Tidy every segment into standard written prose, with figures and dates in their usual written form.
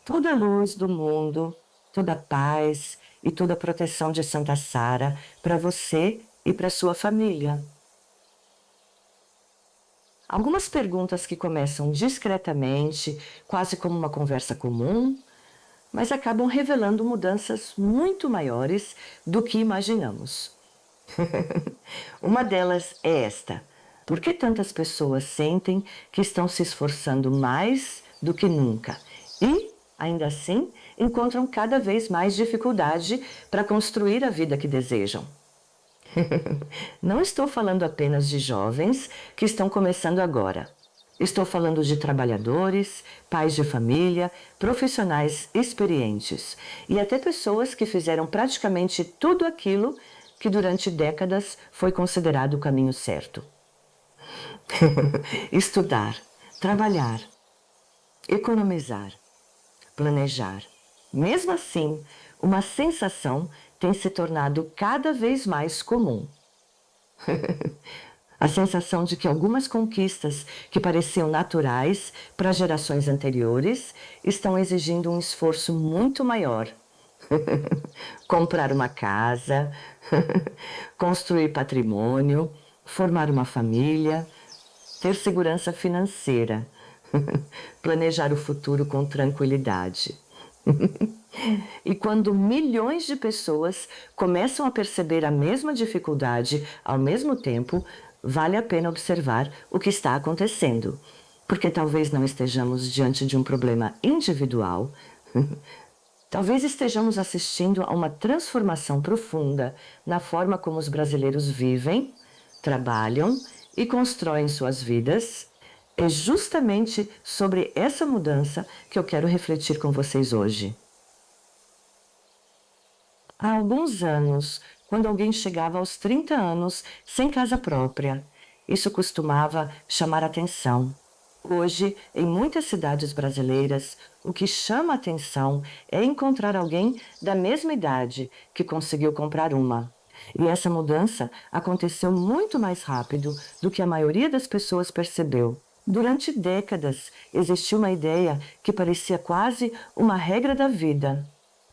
Toda a luz do mundo, toda a paz e toda a proteção de Santa Sara para você e para sua família. Algumas perguntas que começam discretamente, quase como uma conversa comum, mas acabam revelando mudanças muito maiores do que imaginamos. Uma delas é esta: por que tantas pessoas sentem que estão se esforçando mais do que nunca e, ainda assim, encontram cada vez mais dificuldade para construir a vida que desejam? Não estou falando apenas de jovens que estão começando agora. Estou falando de trabalhadores, pais de família, profissionais experientes e até pessoas que fizeram praticamente tudo aquilo que durante décadas foi considerado o caminho certo. Estudar, trabalhar, economizar, planejar. Mesmo assim, uma sensação tem se tornado cada vez mais comum. A sensação de que algumas conquistas que pareciam naturais para gerações anteriores estão exigindo um esforço muito maior. Comprar uma casa, construir patrimônio, formar uma família, ter segurança financeira, planejar o futuro com tranquilidade. E quando milhões de pessoas começam a perceber a mesma dificuldade ao mesmo tempo, vale a pena observar o que está acontecendo. Porque talvez não estejamos diante de um problema individual, talvez estejamos assistindo a uma transformação profunda na forma como os brasileiros vivem, trabalham e constroem suas vidas. É justamente sobre essa mudança que eu quero refletir com vocês hoje. Há alguns anos, quando alguém chegava aos 30 anos sem casa própria, isso costumava chamar atenção. Hoje, em muitas cidades brasileiras, o que chama atenção é encontrar alguém da mesma idade que conseguiu comprar uma. E essa mudança aconteceu muito mais rápido do que a maioria das pessoas percebeu. Durante décadas, existiu uma ideia que parecia quase uma regra da vida.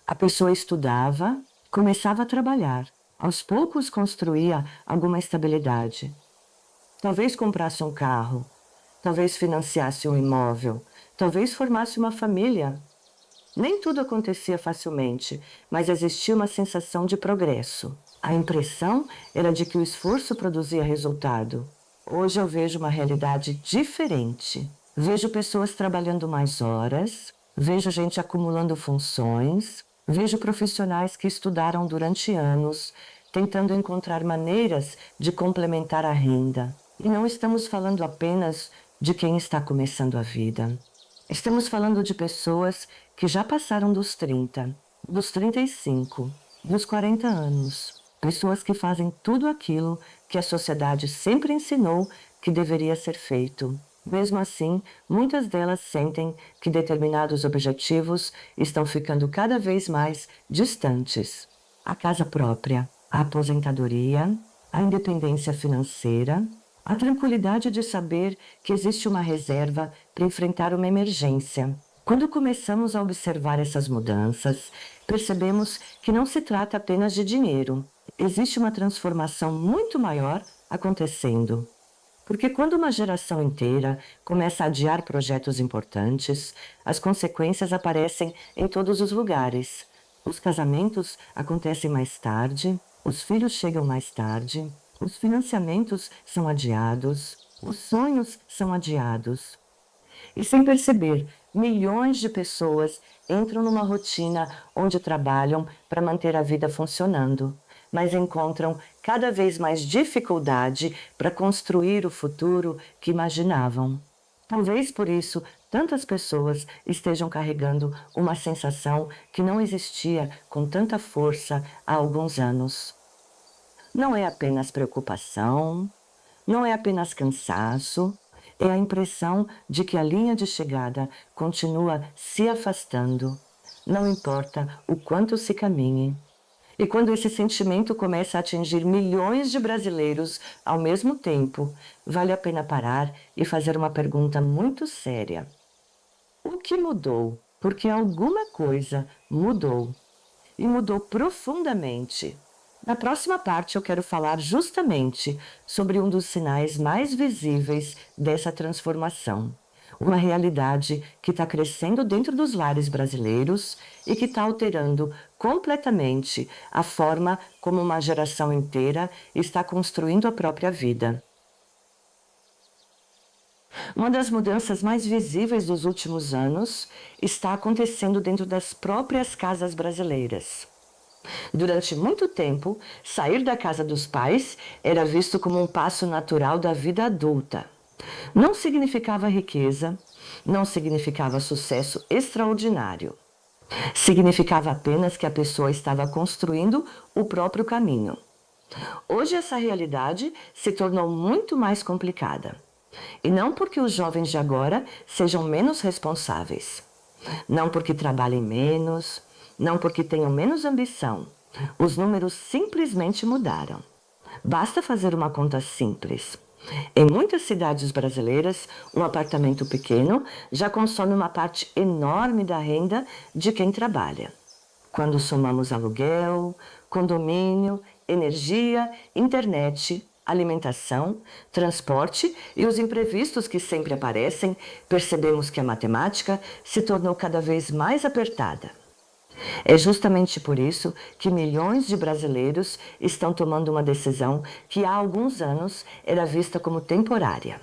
A pessoa estudava, começava a trabalhar, aos poucos construía alguma estabilidade. Talvez comprasse um carro, talvez financiasse um imóvel, talvez formasse uma família. Nem tudo acontecia facilmente, mas existia uma sensação de progresso. A impressão era de que o esforço produzia resultado. Hoje eu vejo uma realidade diferente. Vejo pessoas trabalhando mais horas, vejo gente acumulando funções, vejo profissionais que estudaram durante anos, tentando encontrar maneiras de complementar a renda. E não estamos falando apenas de quem está começando a vida. Estamos falando de pessoas que já passaram dos 30, dos 35, dos 40 anos. Pessoas que fazem tudo aquilo que a sociedade sempre ensinou que deveria ser feito. Mesmo assim, muitas delas sentem que determinados objetivos estão ficando cada vez mais distantes. A casa própria, a aposentadoria, a independência financeira, a tranquilidade de saber que existe uma reserva para enfrentar uma emergência. Quando começamos a observar essas mudanças, percebemos que não se trata apenas de dinheiro. Existe uma transformação muito maior acontecendo. Porque quando uma geração inteira começa a adiar projetos importantes, as consequências aparecem em todos os lugares. Os casamentos acontecem mais tarde, os filhos chegam mais tarde, os financiamentos são adiados, os sonhos são adiados. E sem perceber, milhões de pessoas entram numa rotina onde trabalham para manter a vida funcionando, mas encontram cada vez mais dificuldade para construir o futuro que imaginavam. Talvez por isso tantas pessoas estejam carregando uma sensação que não existia com tanta força há alguns anos. Não é apenas preocupação, não é apenas cansaço, é a impressão de que a linha de chegada continua se afastando, não importa o quanto se caminhe. E quando esse sentimento começa a atingir milhões de brasileiros ao mesmo tempo, vale a pena parar e fazer uma pergunta muito séria. O que mudou? porque alguma coisa mudou, e mudou profundamente. Na próxima parte, eu quero falar justamente sobre um dos sinais mais visíveis dessa transformação. Uma realidade que está crescendo dentro dos lares brasileiros e que está alterando completamente a forma como uma geração inteira está construindo a própria vida. Uma das mudanças mais visíveis dos últimos anos está acontecendo dentro das próprias casas brasileiras. Durante muito tempo, sair da casa dos pais era visto como um passo natural da vida adulta. Não significava riqueza, não significava sucesso extraordinário. Significava apenas que a pessoa estava construindo o próprio caminho. Hoje essa realidade se tornou muito mais complicada. E não porque os jovens de agora sejam menos responsáveis, não porque trabalhem menos, não porque tenham menos ambição. Os números simplesmente mudaram. Basta fazer uma conta simples. Em muitas cidades brasileiras, um apartamento pequeno já consome uma parte enorme da renda de quem trabalha. Quando somamos aluguel, condomínio, energia, internet, alimentação, transporte e os imprevistos que sempre aparecem, percebemos que a matemática se tornou cada vez mais apertada. É justamente por isso que milhões de brasileiros estão tomando uma decisão que há alguns anos era vista como temporária.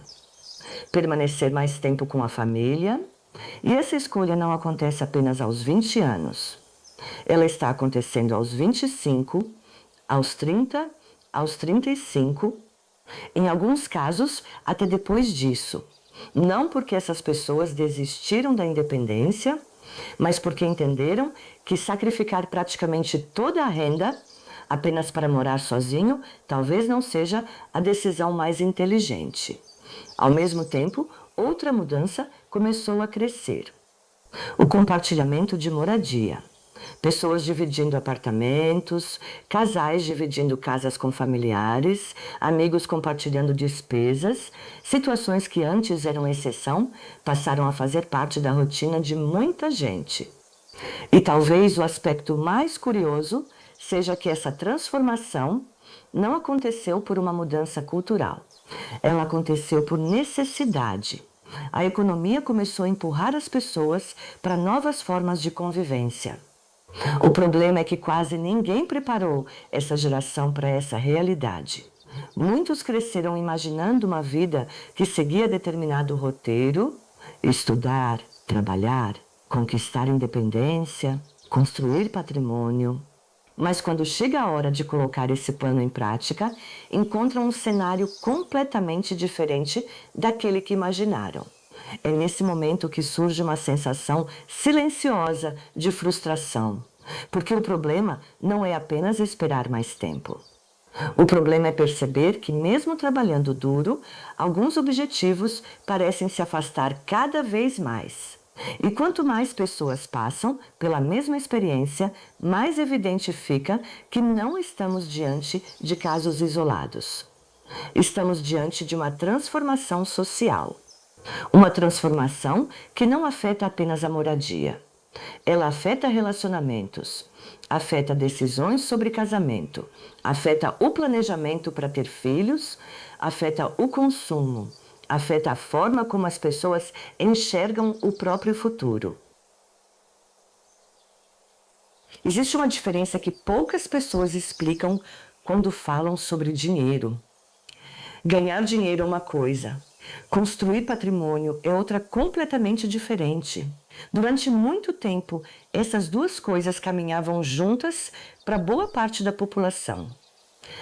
Permanecer mais tempo com a família, e essa escolha não acontece apenas aos 20 anos. Ela está acontecendo aos 25, aos 30, aos 35, em alguns casos até depois disso. Não porque essas pessoas desistiram da independência, mas porque entenderam que sacrificar praticamente toda a renda apenas para morar sozinho talvez não seja a decisão mais inteligente. Ao mesmo tempo, outra mudança começou a crescer: o compartilhamento de moradia. Pessoas dividindo apartamentos, casais dividindo casas com familiares, amigos compartilhando despesas, situações que antes eram exceção passaram a fazer parte da rotina de muita gente. E talvez o aspecto mais curioso seja que essa transformação não aconteceu por uma mudança cultural. Ela aconteceu por necessidade. A economia começou a empurrar as pessoas para novas formas de convivência. O problema é que quase ninguém preparou essa geração para essa realidade. Muitos cresceram imaginando uma vida que seguia determinado roteiro: estudar, trabalhar, conquistar independência, construir patrimônio. Mas quando chega a hora de colocar esse plano em prática, encontram um cenário completamente diferente daquele que imaginaram. É nesse momento que surge uma sensação silenciosa de frustração, porque o problema não é apenas esperar mais tempo. O problema é perceber que, mesmo trabalhando duro, alguns objetivos parecem se afastar cada vez mais. E quanto mais pessoas passam pela mesma experiência, mais evidente fica que não estamos diante de casos isolados. Estamos diante de uma transformação social. Uma transformação que não afeta apenas a moradia. Ela afeta relacionamentos, afeta decisões sobre casamento, afeta o planejamento para ter filhos, afeta o consumo, afeta a forma como as pessoas enxergam o próprio futuro. Existe uma diferença que poucas pessoas explicam quando falam sobre dinheiro. Ganhar dinheiro é uma coisa, construir patrimônio é outra completamente diferente. Durante muito tempo, essas duas coisas caminhavam juntas para boa parte da população.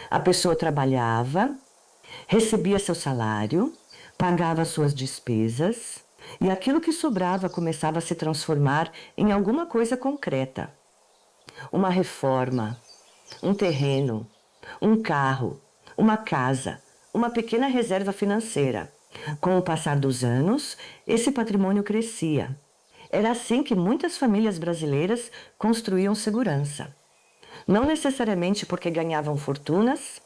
A pessoa trabalhava, recebia seu salário, pagava suas despesas e aquilo que sobrava começava a se transformar em alguma coisa concreta. Uma reforma, um terreno, um carro, uma casa, uma pequena reserva financeira. Com o passar dos anos, esse patrimônio crescia. Era assim que muitas famílias brasileiras construíam segurança. Não necessariamente porque ganhavam fortunas,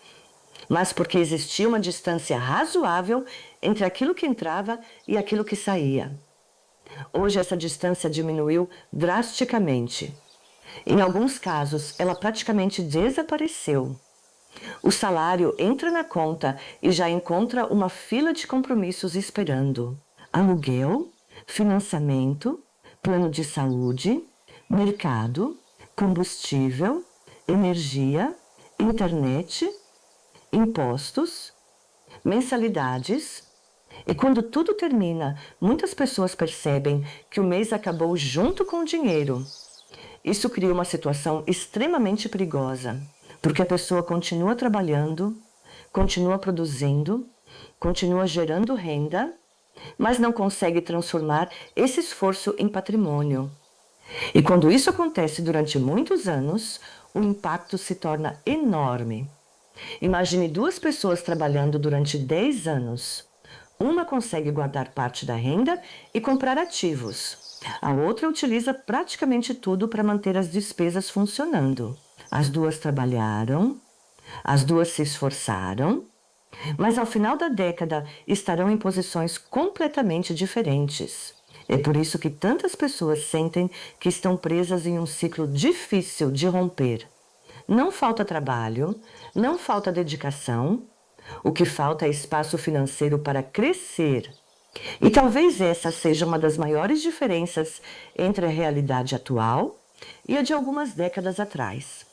mas porque existia uma distância razoável entre aquilo que entrava e aquilo que saía. Hoje essa distância diminuiu drasticamente. Em alguns casos, ela praticamente desapareceu. O salário entra na conta e já encontra uma fila de compromissos esperando. Aluguel, financiamento, plano de saúde, mercado, combustível, energia, internet, impostos, mensalidades. E quando tudo termina, muitas pessoas percebem que o mês acabou junto com o dinheiro. Isso cria uma situação extremamente perigosa, porque a pessoa continua trabalhando, continua produzindo, continua gerando renda, mas não consegue transformar esse esforço em patrimônio. E quando isso acontece durante muitos anos, o impacto se torna enorme. Imagine duas pessoas trabalhando durante 10 anos. Uma consegue guardar parte da renda e comprar ativos. A outra utiliza praticamente tudo para manter as despesas funcionando. As duas trabalharam, as duas se esforçaram, mas ao final da década estarão em posições completamente diferentes. É por isso que tantas pessoas sentem que estão presas em um ciclo difícil de romper. Não falta trabalho, não falta dedicação, o que falta é espaço financeiro para crescer. E talvez essa seja uma das maiores diferenças entre a realidade atual e a de algumas décadas atrás.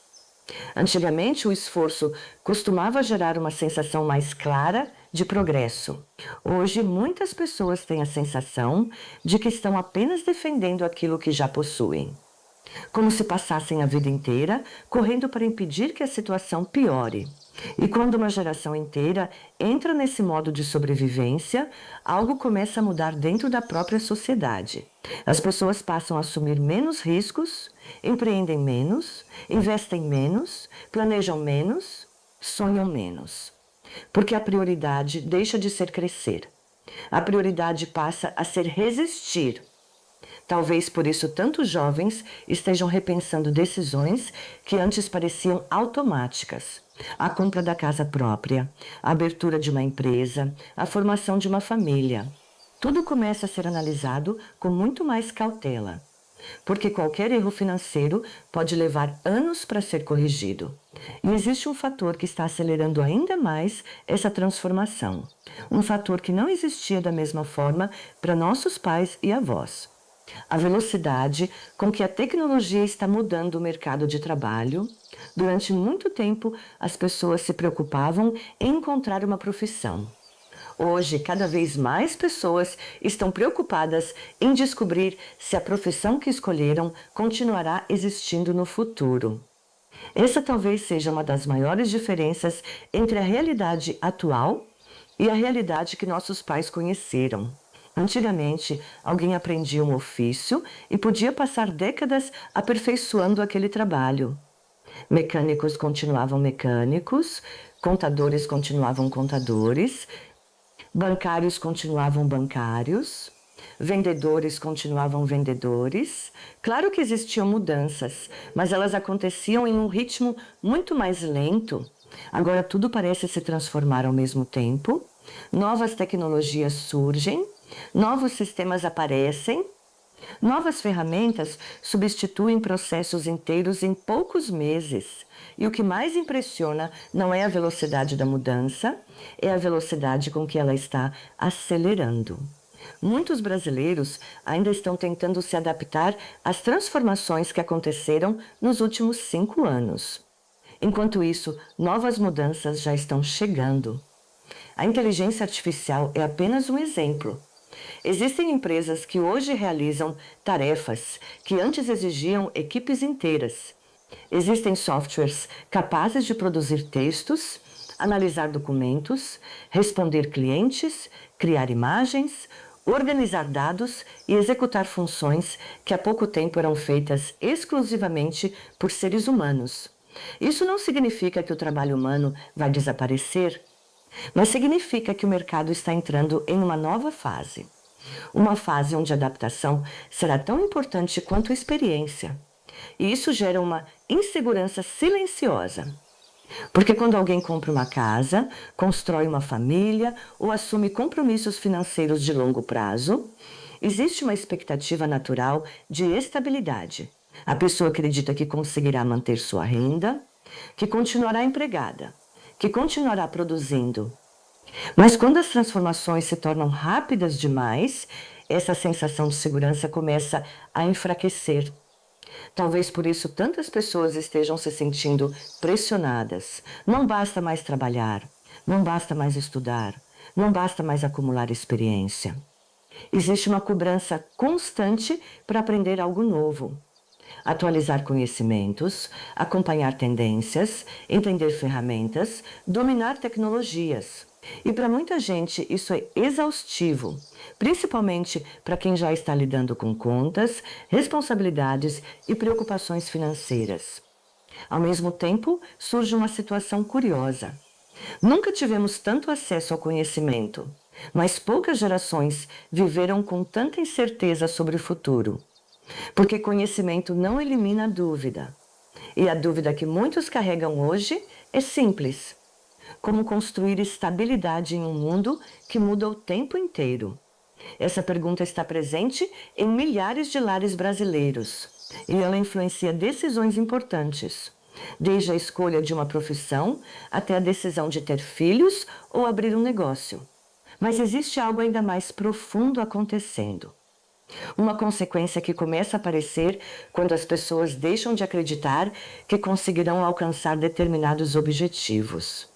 Antigamente, o esforço costumava gerar uma sensação mais clara de progresso. Hoje, muitas pessoas têm a sensação de que estão apenas defendendo aquilo que já possuem, como se passassem a vida inteira correndo para impedir que a situação piore. E quando uma geração inteira entra nesse modo de sobrevivência, algo começa a mudar dentro da própria sociedade. As pessoas passam a assumir menos riscos, empreendem menos, investem menos, planejam menos, sonham menos. Porque a prioridade deixa de ser crescer. A prioridade passa a ser resistir. Talvez por isso tantos jovens estejam repensando decisões que antes pareciam automáticas. A compra da casa própria, a abertura de uma empresa, a formação de uma família. Tudo começa a ser analisado com muito mais cautela, porque qualquer erro financeiro pode levar anos para ser corrigido. E existe um fator que está acelerando ainda mais essa transformação. Um fator que não existia da mesma forma para nossos pais e avós. A velocidade com que a tecnologia está mudando o mercado de trabalho. Durante muito tempo, as pessoas se preocupavam em encontrar uma profissão. Hoje, cada vez mais pessoas estão preocupadas em descobrir se a profissão que escolheram continuará existindo no futuro. Essa talvez seja uma das maiores diferenças entre a realidade atual e a realidade que nossos pais conheceram. Antigamente, alguém aprendia um ofício e podia passar décadas aperfeiçoando aquele trabalho. Mecânicos continuavam mecânicos, contadores continuavam contadores, bancários continuavam bancários, vendedores continuavam vendedores. Claro que existiam mudanças, mas elas aconteciam em um ritmo muito mais lento. Agora tudo parece se transformar ao mesmo tempo. Novas tecnologias surgem. Novos sistemas aparecem, novas ferramentas substituem processos inteiros em poucos meses. E o que mais impressiona não é a velocidade da mudança, é a velocidade com que ela está acelerando. Muitos brasileiros ainda estão tentando se adaptar às transformações que aconteceram nos últimos 5 anos. Enquanto isso, novas mudanças já estão chegando. A inteligência artificial é apenas um exemplo. Existem empresas que hoje realizam tarefas que antes exigiam equipes inteiras. Existem softwares capazes de produzir textos, analisar documentos, responder clientes, criar imagens, organizar dados e executar funções que há pouco tempo eram feitas exclusivamente por seres humanos. Isso não significa que o trabalho humano vai desaparecer, mas significa que o mercado está entrando em uma nova fase. Uma fase onde a adaptação será tão importante quanto a experiência. E isso gera uma insegurança silenciosa. Porque quando alguém compra uma casa, constrói uma família ou assume compromissos financeiros de longo prazo, Existe uma expectativa natural de estabilidade. A pessoa acredita que conseguirá manter sua renda, que continuará empregada, que continuará produzindo. Mas quando as transformações se tornam rápidas demais, essa sensação de segurança começa a enfraquecer. Talvez por isso tantas pessoas estejam se sentindo pressionadas. Não basta mais trabalhar, não basta mais estudar, não basta mais acumular experiência. Existe uma cobrança constante para aprender algo novo, atualizar conhecimentos, acompanhar tendências, entender ferramentas, dominar tecnologias. E para muita gente isso é exaustivo, principalmente para quem já está lidando com contas, responsabilidades e preocupações financeiras. Ao mesmo tempo, surge uma situação curiosa. Nunca tivemos tanto acesso ao conhecimento, mas poucas gerações viveram com tanta incerteza sobre o futuro. Porque conhecimento não elimina a dúvida. E a dúvida que muitos carregam hoje é simples: como construir estabilidade em um mundo que muda o tempo inteiro? Essa pergunta está presente em milhares de lares brasileiros e ela influencia decisões importantes, desde a escolha de uma profissão até a decisão de ter filhos ou abrir um negócio. Mas existe algo ainda mais profundo acontecendo. Uma consequência que começa a aparecer quando as pessoas deixam de acreditar que conseguirão alcançar determinados objetivos.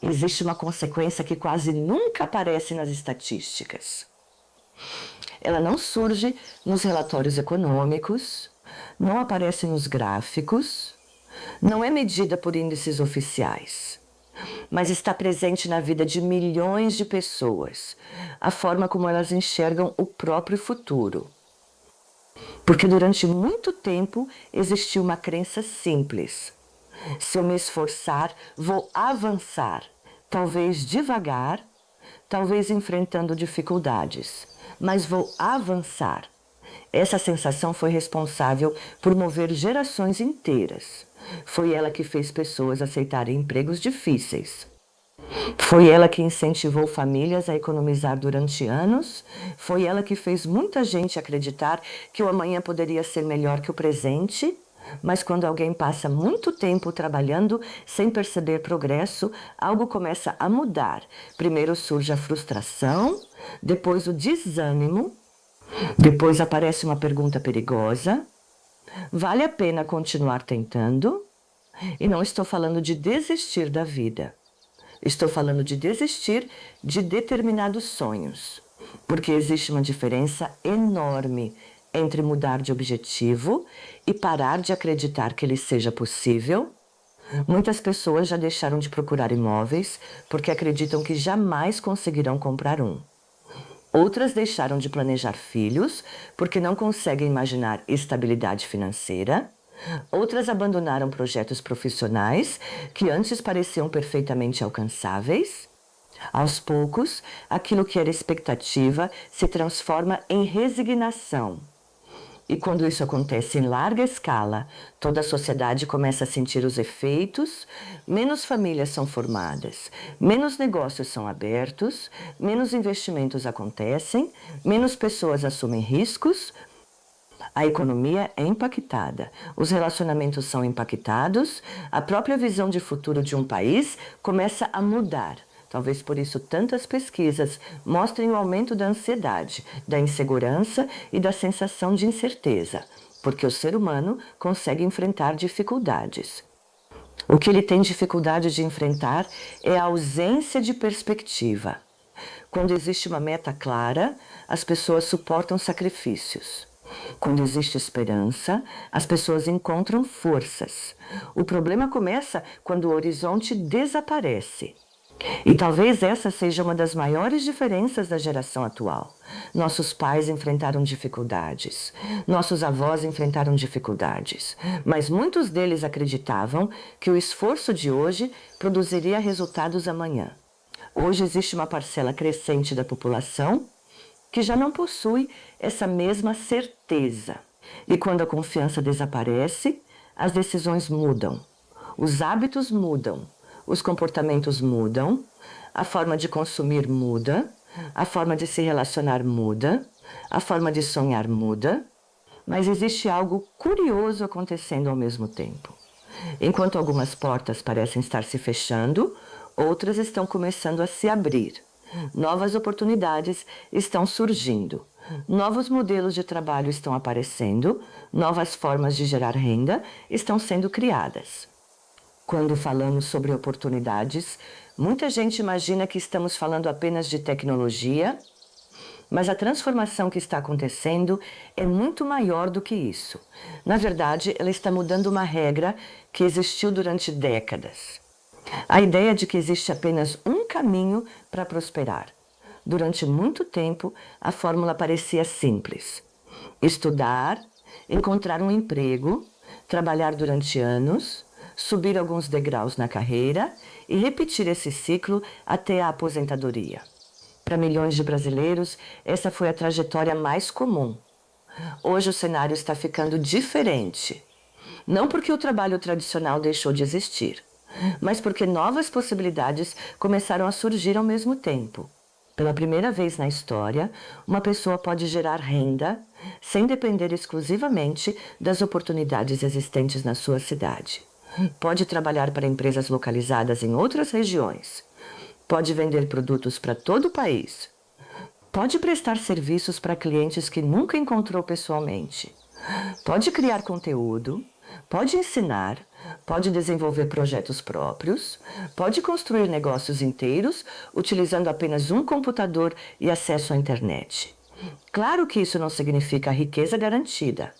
Existe uma consequência que quase nunca aparece nas estatísticas. Ela não surge nos relatórios econômicos, não aparece nos gráficos, não é medida por índices oficiais, mas está presente na vida de milhões de pessoas, a forma como elas enxergam o próprio futuro. Porque durante muito tempo existiu uma crença simples: se eu me esforçar, vou avançar, talvez devagar, talvez enfrentando dificuldades, mas vou avançar. Essa sensação foi responsável por mover gerações inteiras. Foi ela que fez pessoas aceitarem empregos difíceis. Foi ela que incentivou famílias a economizar durante anos. Foi ela que fez muita gente acreditar que o amanhã poderia ser melhor que o presente. Mas quando alguém passa muito tempo trabalhando sem perceber progresso, algo começa a mudar. Primeiro surge a frustração, depois o desânimo, depois aparece uma pergunta perigosa: vale a pena continuar tentando? E não estou falando de desistir da vida. Estou falando de desistir de determinados sonhos. Porque existe uma diferença enorme entre mudar de objetivo e parar de acreditar que ele seja possível. Muitas pessoas já deixaram de procurar imóveis porque acreditam que jamais conseguirão comprar um. Outras deixaram de planejar filhos porque não conseguem imaginar estabilidade financeira. Outras abandonaram projetos profissionais que antes pareciam perfeitamente alcançáveis. Aos poucos, aquilo que era expectativa se transforma em resignação. E quando isso acontece em larga escala, toda a sociedade começa a sentir os efeitos, menos famílias são formadas, menos negócios são abertos, menos investimentos acontecem, menos pessoas assumem riscos, a economia é impactada, os relacionamentos são impactados, a própria visão de futuro de um país começa a mudar. Talvez por isso tantas pesquisas mostrem o aumento da ansiedade, da insegurança e da sensação de incerteza, porque o ser humano consegue enfrentar dificuldades. O que ele tem dificuldade de enfrentar é a ausência de perspectiva. Quando existe uma meta clara, as pessoas suportam sacrifícios. Quando existe esperança, as pessoas encontram forças. O problema começa quando o horizonte desaparece. E talvez essa seja uma das maiores diferenças da geração atual. Nossos pais enfrentaram dificuldades, nossos avós enfrentaram dificuldades, mas muitos deles acreditavam que o esforço de hoje produziria resultados amanhã. Hoje existe uma parcela crescente da população que já não possui essa mesma certeza. E quando a confiança desaparece, as decisões mudam, os hábitos mudam. Os comportamentos mudam, a forma de consumir muda, A forma de se relacionar muda, a forma de sonhar muda, mas existe algo curioso acontecendo ao mesmo tempo. Enquanto algumas portas parecem estar se fechando, outras estão começando a se abrir. Novas oportunidades estão surgindo. Novos modelos de trabalho estão aparecendo, novas formas de gerar renda estão sendo criadas. Quando falamos sobre oportunidades, muita gente imagina que estamos falando apenas de tecnologia, mas a transformação que está acontecendo é muito maior do que isso. Na verdade, ela está mudando uma regra que existiu durante décadas. A ideia de que existe apenas um caminho para prosperar. Durante muito tempo, a fórmula parecia simples: estudar, encontrar um emprego, trabalhar durante anos, subir alguns degraus na carreira e repetir esse ciclo até a aposentadoria. Para milhões de brasileiros, essa foi a trajetória mais comum. Hoje o cenário está ficando diferente. Não porque o trabalho tradicional deixou de existir, mas porque novas possibilidades começaram a surgir ao mesmo tempo. Pela primeira vez na história, uma pessoa pode gerar renda sem depender exclusivamente das oportunidades existentes na sua cidade. Pode trabalhar para empresas localizadas em outras regiões. Pode vender produtos para todo o país. Pode prestar serviços para clientes que nunca encontrou pessoalmente. Pode criar conteúdo. Pode ensinar. Pode desenvolver projetos próprios. Pode construir negócios inteiros utilizando apenas um computador e acesso à internet. Claro que isso não significa riqueza garantida.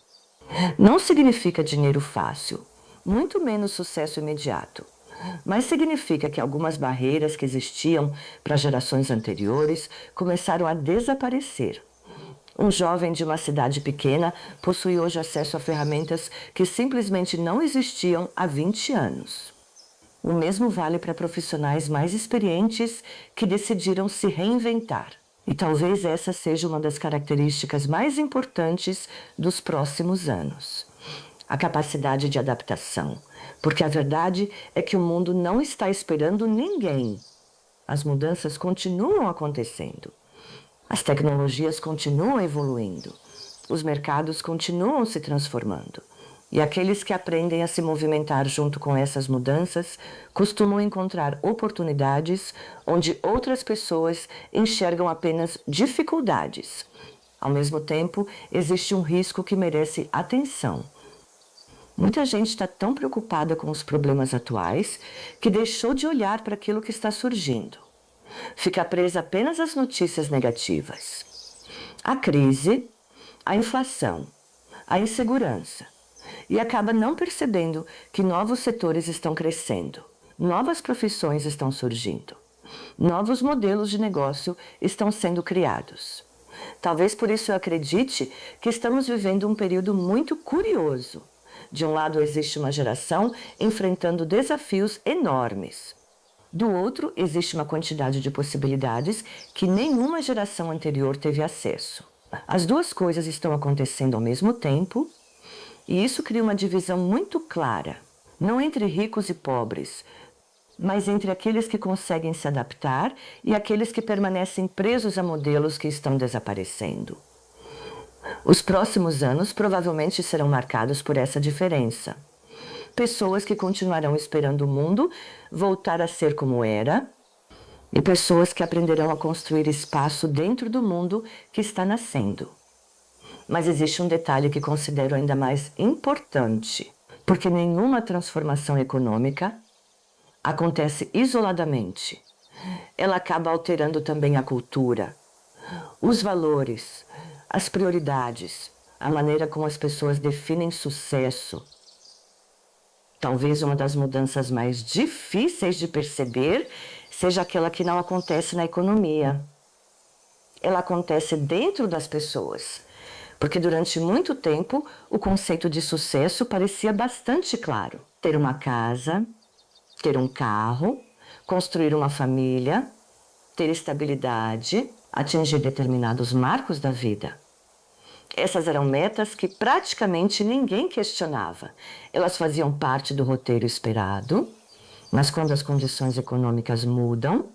Não significa dinheiro fácil, muito menos sucesso imediato. Mas significa que algumas barreiras que existiam para gerações anteriores começaram a desaparecer. Um jovem de uma cidade pequena possui hoje acesso a ferramentas que simplesmente não existiam há 20 anos. O mesmo vale para profissionais mais experientes que decidiram se reinventar. E talvez essa seja uma das características mais importantes dos próximos anos. A capacidade de adaptação, porque a verdade é que o mundo não está esperando ninguém. As mudanças continuam acontecendo. As tecnologias continuam evoluindo. Os mercados continuam se transformando. E aqueles que aprendem a se movimentar junto com essas mudanças costumam encontrar oportunidades onde outras pessoas enxergam apenas dificuldades. Ao mesmo tempo, existe um risco que merece atenção. Muita gente está tão preocupada com os problemas atuais que deixou de olhar para aquilo que está surgindo. Fica presa apenas às notícias negativas. A crise, a inflação, a insegurança. E acaba não percebendo que novos setores estão crescendo, novas profissões estão surgindo, novos modelos de negócio estão sendo criados. Talvez por isso eu acredite que estamos vivendo um período muito curioso. De um lado existe uma geração enfrentando desafios enormes. Do outro existe uma quantidade de possibilidades que nenhuma geração anterior teve acesso. As duas coisas estão acontecendo ao mesmo tempo e isso cria uma divisão muito clara, não entre ricos e pobres, mas entre aqueles que conseguem se adaptar e aqueles que permanecem presos a modelos que estão desaparecendo. Os próximos anos provavelmente serão marcados por essa diferença. Pessoas que continuarão esperando o mundo voltar a ser como era, e pessoas que aprenderão a construir espaço dentro do mundo que está nascendo. Mas existe um detalhe que considero ainda mais importante, porque nenhuma transformação econômica acontece isoladamente. Ela acaba alterando também a cultura, os valores, as prioridades, a maneira como as pessoas definem sucesso. Talvez uma das mudanças mais difíceis de perceber seja aquela que não acontece na economia. Ela acontece dentro das pessoas, porque durante muito tempo o conceito de sucesso parecia bastante claro. Ter uma casa, ter um carro, construir uma família, ter estabilidade, atingir determinados marcos da vida. Essas eram metas que praticamente ninguém questionava. Elas faziam parte do roteiro esperado, mas quando as condições econômicas mudam,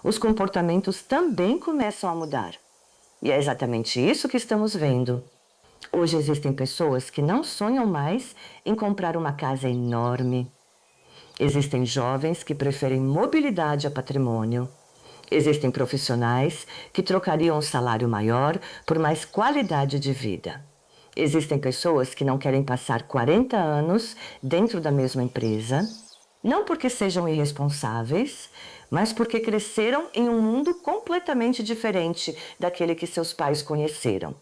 os comportamentos também começam a mudar. E é exatamente isso que estamos vendo. Hoje existem pessoas que não sonham mais em comprar uma casa enorme. Existem jovens que preferem mobilidade a patrimônio. Existem profissionais que trocariam um salário maior por mais qualidade de vida. Existem pessoas que não querem passar 40 anos dentro da mesma empresa, não porque sejam irresponsáveis, mas porque cresceram em um mundo completamente diferente daquele que seus pais conheceram.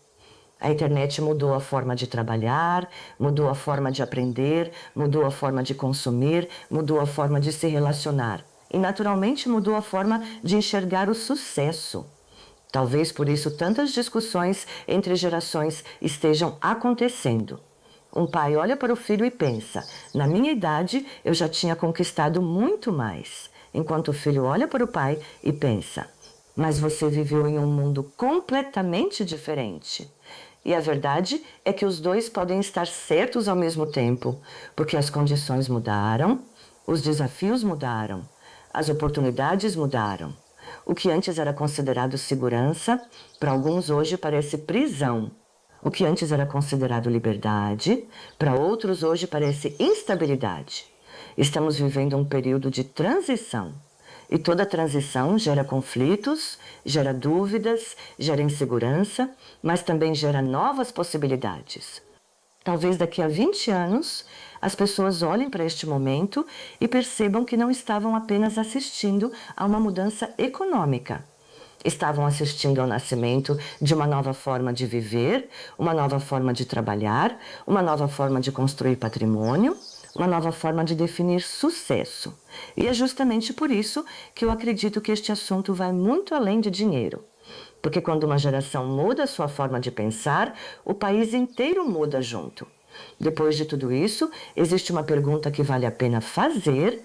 A internet mudou a forma de trabalhar, mudou a forma de aprender, mudou a forma de consumir, mudou a forma de se relacionar. E naturalmente mudou a forma de enxergar o sucesso. Talvez por isso tantas discussões entre gerações estejam acontecendo. Um pai olha para o filho e pensa: na minha idade eu já tinha conquistado muito mais. Enquanto o filho olha para o pai e pensa: mas você viveu em um mundo completamente diferente. E a verdade é que os dois podem estar certos ao mesmo tempo, porque as condições mudaram, os desafios mudaram, as oportunidades mudaram. O que antes era considerado segurança, para alguns hoje parece prisão. O que antes era considerado liberdade, para outros hoje parece instabilidade. Estamos vivendo um período de transição. E toda transição gera conflitos, gera dúvidas, gera insegurança, mas também gera novas possibilidades. Talvez daqui a 20 anos as pessoas olhem para este momento e percebam que não estavam apenas assistindo a uma mudança econômica. Estavam assistindo ao nascimento de uma nova forma de viver, uma nova forma de trabalhar, uma nova forma de construir patrimônio, uma nova forma de definir sucesso. E é justamente por isso que eu acredito que este assunto vai muito além de dinheiro. Porque quando uma geração muda a sua forma de pensar, o país inteiro muda junto. Depois de tudo isso, existe uma pergunta que vale a pena fazer: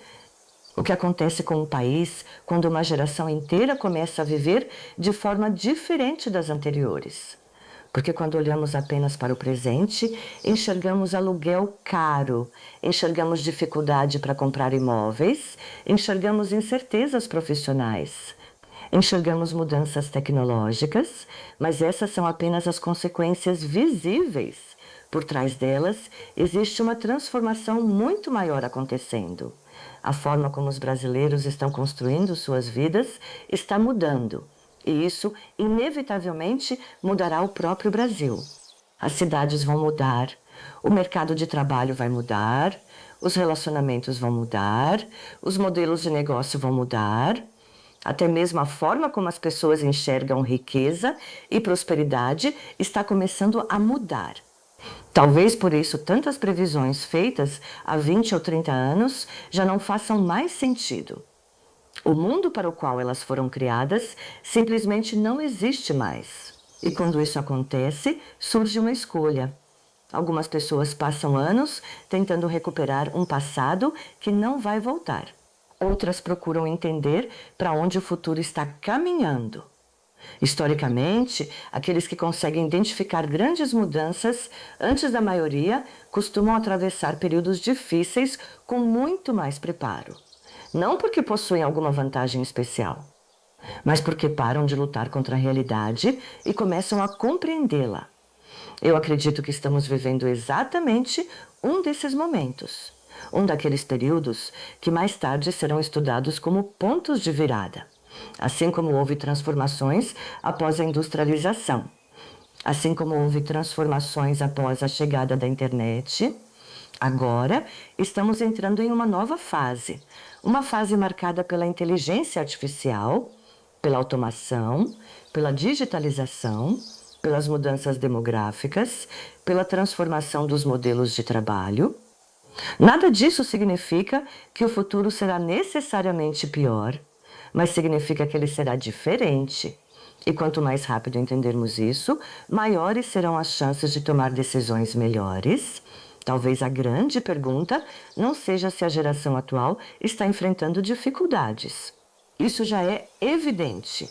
o que acontece com um país quando uma geração inteira começa a viver de forma diferente das anteriores? Porque quando olhamos apenas para o presente, enxergamos aluguel caro, enxergamos dificuldade para comprar imóveis, enxergamos incertezas profissionais, enxergamos mudanças tecnológicas, mas essas são apenas as consequências visíveis. Por trás delas, existe uma transformação muito maior acontecendo. A forma como os brasileiros estão construindo suas vidas está mudando. E isso, inevitavelmente, mudará o próprio Brasil. As cidades vão mudar, o mercado de trabalho vai mudar, os relacionamentos vão mudar, os modelos de negócio vão mudar, até mesmo a forma como as pessoas enxergam riqueza e prosperidade está começando a mudar. Talvez por isso tantas previsões feitas há 20 ou 30 anos já não façam mais sentido. O mundo para o qual elas foram criadas simplesmente não existe mais. E quando isso acontece, surge uma escolha. Algumas pessoas passam anos tentando recuperar um passado que não vai voltar. Outras procuram entender para onde o futuro está caminhando. Historicamente, aqueles que conseguem identificar grandes mudanças antes da maioria costumam atravessar períodos difíceis com muito mais preparo. Não porque possuem alguma vantagem especial, mas porque param de lutar contra a realidade e começam a compreendê-la. Eu acredito que estamos vivendo exatamente um desses momentos, um daqueles períodos que mais tarde serão estudados como pontos de virada. Assim como houve transformações após a industrialização, assim como houve transformações após a chegada da internet, agora estamos entrando em uma nova fase. Uma fase marcada pela inteligência artificial, pela automação, pela digitalização, pelas mudanças demográficas, pela transformação dos modelos de trabalho. Nada disso significa que o futuro será necessariamente pior, mas significa que ele será diferente. E quanto mais rápido entendermos isso, maiores serão as chances de tomar decisões melhores. Talvez a grande pergunta não seja se a geração atual está enfrentando dificuldades. Isso já é evidente.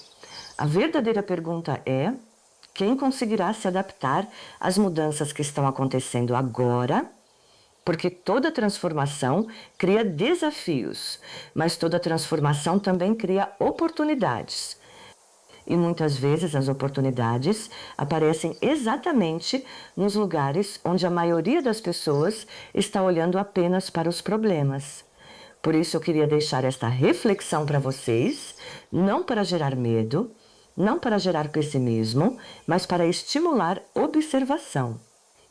A verdadeira pergunta é: quem conseguirá se adaptar às mudanças que estão acontecendo agora, porque toda transformação cria desafios, mas toda transformação também cria oportunidades. E muitas vezes as oportunidades aparecem exatamente nos lugares onde a maioria das pessoas está olhando apenas para os problemas. Por isso eu queria deixar esta reflexão para vocês, não para gerar medo, não para gerar pessimismo, mas para estimular observação.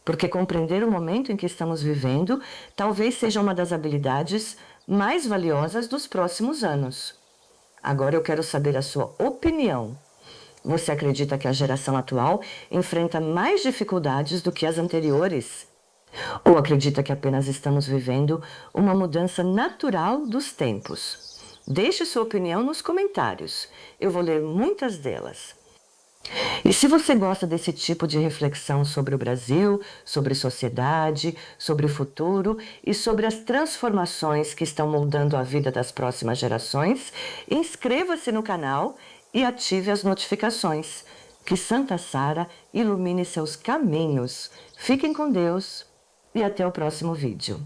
Porque compreender o momento em que estamos vivendo talvez seja uma das habilidades mais valiosas dos próximos anos. Agora eu quero saber a sua opinião. Você acredita que a geração atual enfrenta mais dificuldades do que as anteriores? Ou acredita que apenas estamos vivendo uma mudança natural dos tempos? Deixe sua opinião nos comentários. Eu vou ler muitas delas. E se você gosta desse tipo de reflexão sobre o Brasil, sobre sociedade, sobre o futuro e sobre as transformações que estão moldando a vida das próximas gerações, inscreva-se no canal e ative as notificações. Que Santa Sara ilumine seus caminhos. Fiquem com Deus e até o próximo vídeo.